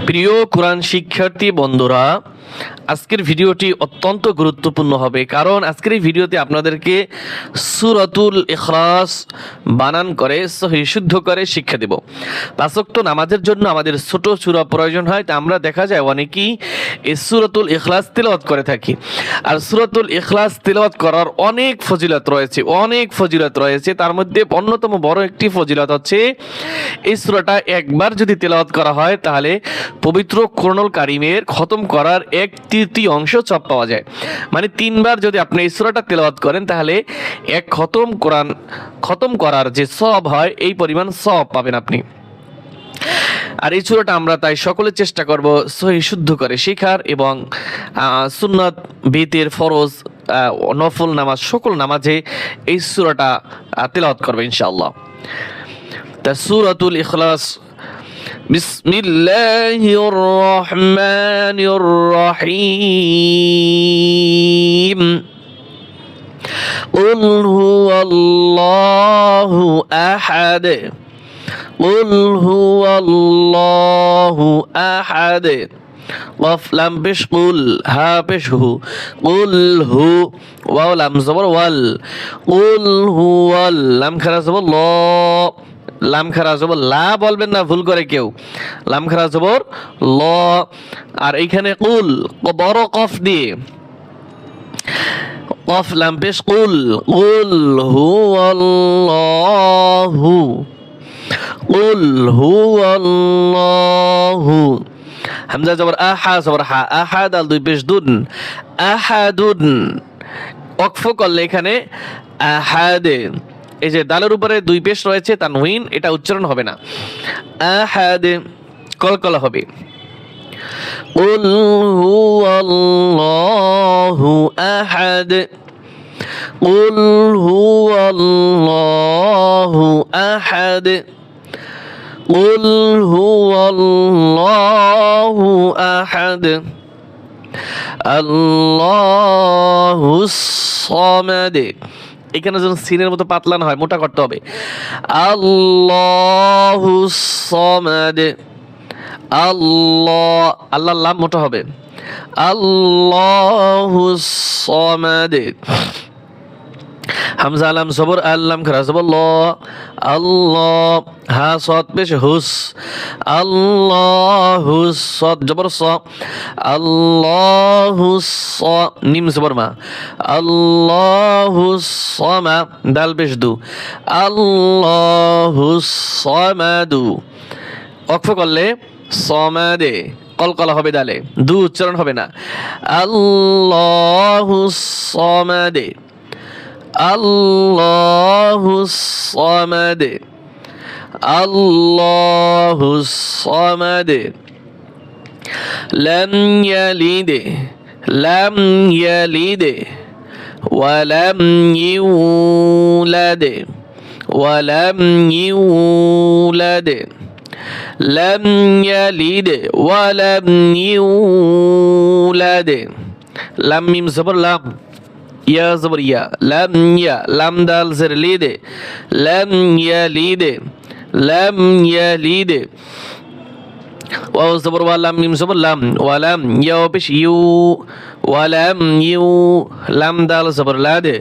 প্রিয় কোরআন শিক্ষার্থী বন্ধুরা, আজকের ভিডিওটি অত্যন্ত গুরুত্বপূর্ণ হবে, কারণ আজকের এই ভিডিওতে আপনাদেরকে সূরাতুল ইখলাস বানান করে সহিহ শুদ্ধ করে শিক্ষা দেব। পাঁচ ওয়াক্ত নামাজের জন্য আমাদের ছোট সূরা প্রয়োজন হয়, তা আমরা দেখা যায় অনেকেই এই সূরাতুল ইখলাস তিলাওয়াত করে থাকি। আর সূরাতুল ইখলাস তিলাওয়াত করার অনেক ফজিলত রয়েছে। তার মধ্যে অন্যতম বড় একটি ফজিলত হচ্ছে এই সূরাটা একবার যদি তেলাওয়াত করা হয় তাহলে পবিত্র কোরআনুল কারীমের খতম করার 1/3 সওয়াব পাওয়া যায়। মানে 3বার যদি আপনি এই সূরাটা তেলাওয়াত করেন তাহলে এক কোরআন খতম করার যে সওয়াব হয় এই পরিমাণ সওয়াব পাবেন আপনি। আর এই সূরাটা আমরা তাই সকলে চেষ্টা করব সহিহ শুদ্ধ করে শেখার এবং সুন্নাত, বিতের, ফরজ, নফল নামাজ সকল নামাজে এই সূরাটা তেলাওয়াত করবে ইনশাআল্লাহ। তা সূরাতুল ইখলাস। বিসমিল্লাহির রহমানির রহিম। কুল হুয়াল্লাহু আহাদ। কুল হুয়াল্লাহু আহাদ। কফ লাম পেশ কুল, হা পেশ হু, কুল হু, ওয়াও লাম জবর ওয়াল, কুল হুয়াল, লাম খারা জবর ল, লাম খারা জবর লা বলবেন না ভুল করে কেউ, লাম খারা জবর ল। আর এইখানে কুল বড় কফ দিয়ে, কফ লাম পেশ কুল, কুল হুয়াল্লাহু, কুল হুয়াল্লাহু। হামজা জবর আহা জবর হা, আহাদ আল দুই পেশ দুন, আহাদুন। ওয়াকফ করলে এখানে আহাদে, এই যে দালের উপরে দুই পেশ রয়েছে তানউইন, এটা উচ্চারণ হবে না, আহাদে কলকলা হবে। কুল হুয়াল্লাহু আহাদ। কুল হুয়াল্লাহু আহাদ। কুল হুয়াল্লাহু আহাদ। আল্লাহুস সামাদ। এখানে যেন সিনের মতো পাতলা না হয়, মোটা করতে হবে। আল্লাহুস সামাদ। আল্লাহ, আল্লাহর লাম মোটা হবে। আল্লাহুস সামাদ। হামজা লাম জবর আল্লাম খারা জবর ল, আল্লাহ, হা সাদ পেশ হুস, আল্লাহুস সাদ জবর স, আল্লাহুস স, নিম জবর মা, আল্লাহুস সামা, দাল পেশ দু, আল্লাহুস সামাদু। ওয়াকফ করলে সামাদে কলকলা হবে, দালে দু উচ্চারণ হবে না। আল্লাহুস সামাদে, আল্লাহুস সামাদ। আল্লাহুস সামাদ। লাম ইয়ালিদ, লাম ইয়ালিদ, ওয়া লাম ইউলাদ, ওয়া লাম ইউলাদ। লাম ইয়ালিদ ওয়া লাম ইউলাদ। লাম মিম জবর লাম, ইয়া জবর ইয়া, লাম ইয়া, লাম দাল জের লিদে, লাম ইয়ালিদে, লাম ইয়ালিদে। ওয়াও জবর ওয়া, লাম মিম জবর লাম, ওয়া লাম ইয়া পেশ ইউ, ওয়া লাম ইউ, লাম দাল জবর লাদে,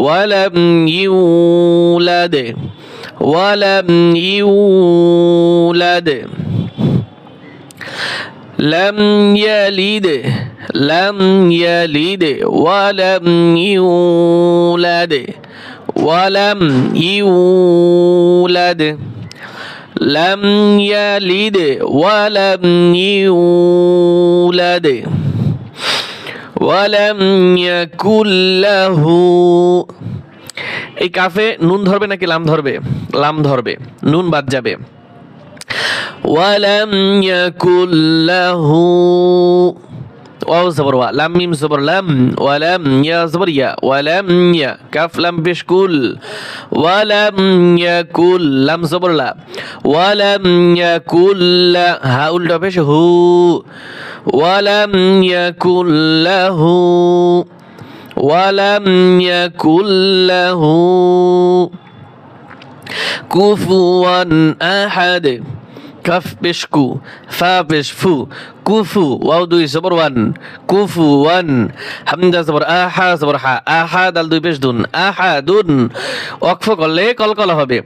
ওয়া লাম ইউলাদে, ওয়া লাম ইউলাদে। লাম ইয়ালিদ, লাম ইয়ালিদ ওয়া লাম ইউলাদ, ওয়া লাম ইউলাদ। লাম ইয়ালিদ ওয়া লাম ইউলাদ, ওয়া লাম ইয়াকুল লাহু। এই কাফে নুন ধরবে নাকি লাম ধরবে? লাম ধরবে, নুন বাদ যাবে। ওয়া লাম ইয়াকুল লাহু, ওয়াও জবর ওয়া, লাম মিম জবর লাম, ওয়া লাম ইয়া জবর ইয়া, ওয়া লাম ইয়া, কাফ লাম পেশ কুল, ওয়া লাম ইয়াকুল, লাম জবর লা, ওয়া লাম ইয়াকুল লা, হা উল্টা পেশ হু, ওয়া লাম ইয়াকুল লাহু, ওয়া লাম ইয়াকুল লাহু কুফুয়ান আহাদ। কাফ পেশ কু, ফা পেশ ফু, কুফু, ওয়াও দুই জবর ওয়ান, কুফু ওয়ান, হামজা জবর আহা জবর হা, আহা দাল দুই পেশ দুন, আহাদুন, ওয়াকফ করলে কলকলা হবে,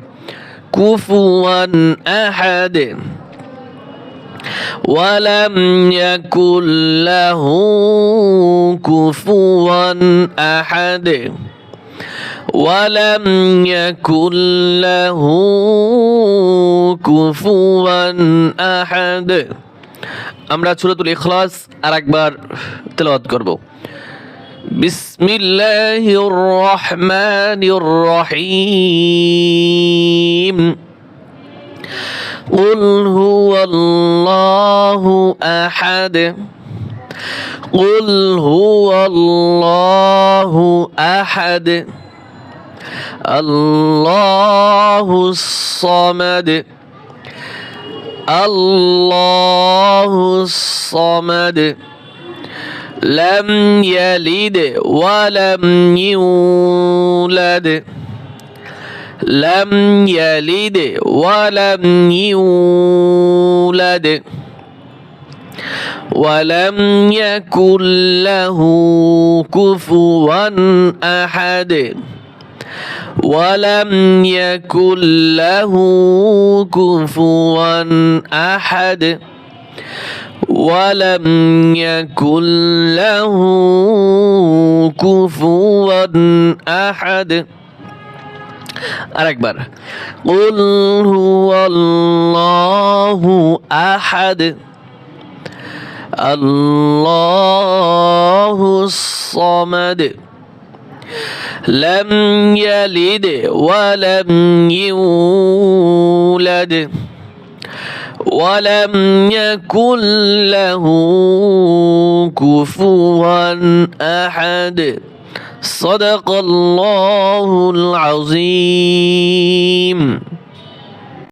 কুফুয়ান আহাদ, ওয়ালাম ইয়াকুল লাহু কুফুয়ান আহাদ, ওয়ালাম ইয়াকুল লাহু কুফুয়ান আহাদ। আমরা সূরাতুল ইখলাস আরেকবার তেলাওয়াত করব। বিসমিল্লাহির রহমানির রহিম। قل هو الله أحد قل هو الله أحد الله الصمد الله الصمد لم يلد ولم يولد لم يلد ولم يولد ولم يكن له كفوا أحد ولم يكن له كفوا أحد ولم يكن له كفوا أحد আরেকবার قل هو الله أحد الله الصمد لم يلد ولم يولد ولم يكن له كفوا أحد صدق الله العظيم